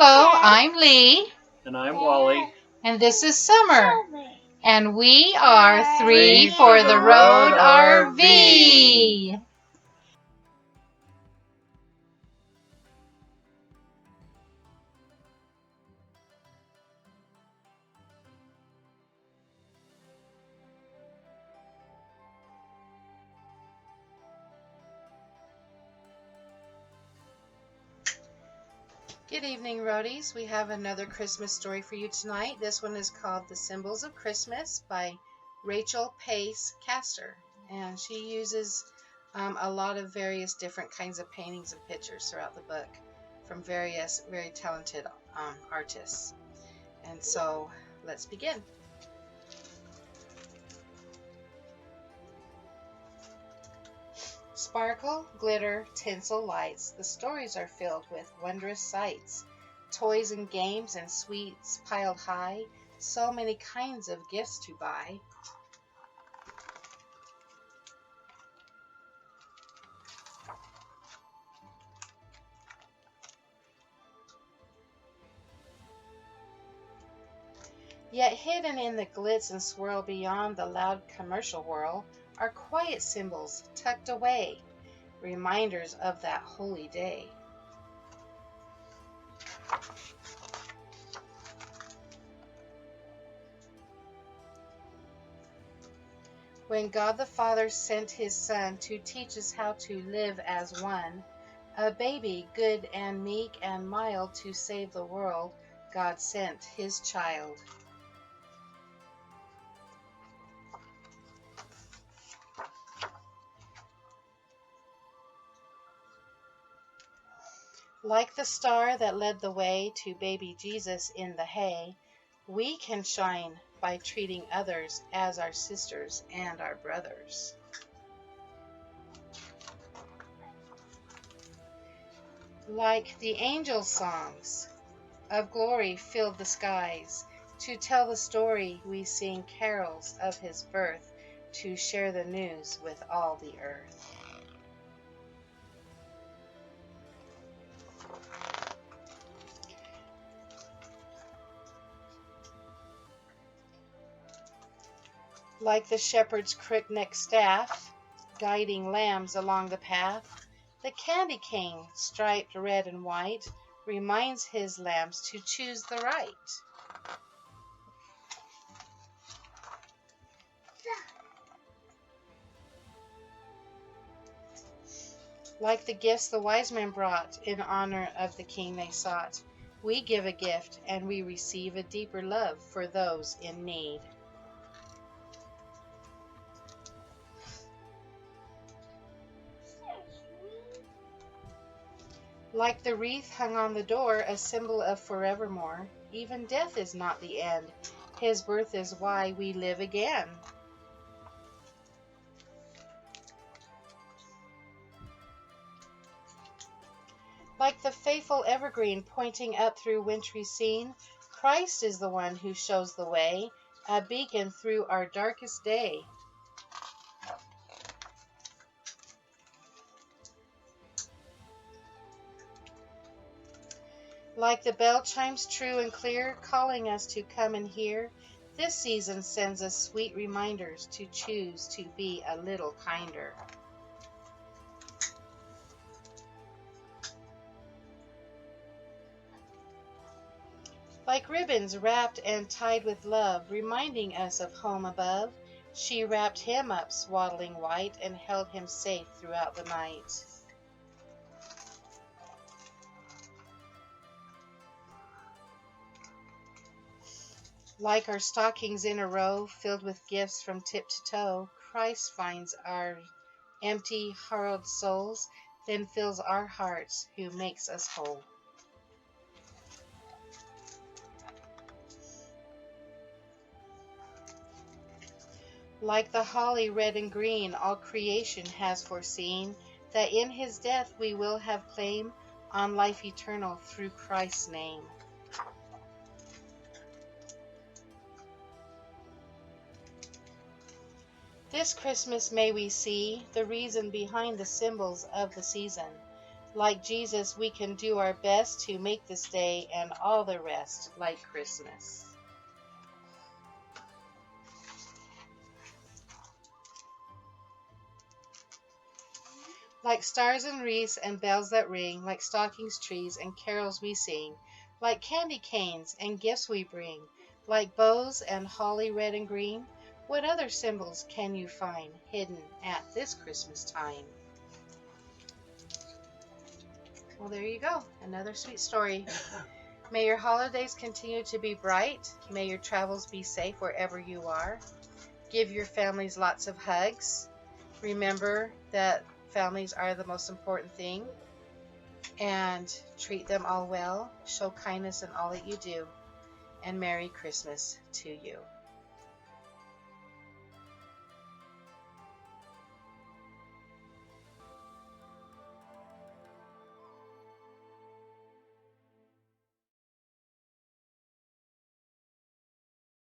Hello, I'm Lee. And I'm Wally. And this is Summer. And we are Three for the Road RV. Good evening, Roadies. We have another Christmas story for you tonight. This one is called The Symbols of Christmas by Rachel Pace Castor. And she uses a lot of various different kinds of paintings and pictures throughout the book from various very talented artists. And so let's begin. Sparkle, glitter, tinsel lights, the stories are filled with wondrous sights. Toys and games and sweets piled high, so many kinds of gifts to buy. Yet hidden in the glitz and swirl beyond the loud commercial whirl are quiet symbols tucked away, reminders of that holy day. When God the Father sent his Son to teach us how to live as one, a baby good and meek and mild to save the world, God sent his child. Like the star that led the way to baby Jesus in the hay, we can shine by treating others as our sisters and our brothers. Like the angel songs of glory filled the skies, to tell the story we sing carols of his birth, to share the news with all the earth. Like the shepherd's crook-necked staff, guiding lambs along the path, the candy cane, striped red and white, reminds his lambs to choose the right. Like the gifts the wise men brought in honor of the king they sought, we give a gift and we receive a deeper love for those in need. Like the wreath hung on the door, a symbol of forevermore, even death is not the end. His birth is why we live again. Like the faithful evergreen pointing up through wintry scene, Christ is the one who shows the way, a beacon through our darkest day. Like the bell chimes true and clear, calling us to come and hear, this season sends us sweet reminders to choose to be a little kinder. Like ribbons wrapped and tied with love, reminding us of home above, she wrapped him up swaddling white and held him safe throughout the night. Like our stockings in a row, filled with gifts from tip to toe, Christ finds our empty, harrowed souls, then fills our hearts, who makes us whole. Like the holly red and green, all creation has foreseen that in his death we will have claim on life eternal through Christ's name. This Christmas may we see the reason behind the symbols of the season, Like Jesus, we can do our best to make this day and all the rest like Christmas. Like stars and wreaths and bells that ring, like stockings, trees, and carols we sing, like candy canes and gifts we bring, like bows and holly red and green, what other symbols can you find hidden at this Christmas time? Well, there you go. Another sweet story. May your holidays continue to be bright. May your travels be safe wherever you are. Give your families lots of hugs. Remember that families are the most important thing. And treat them all well. Show kindness in all that you do. And Merry Christmas to you.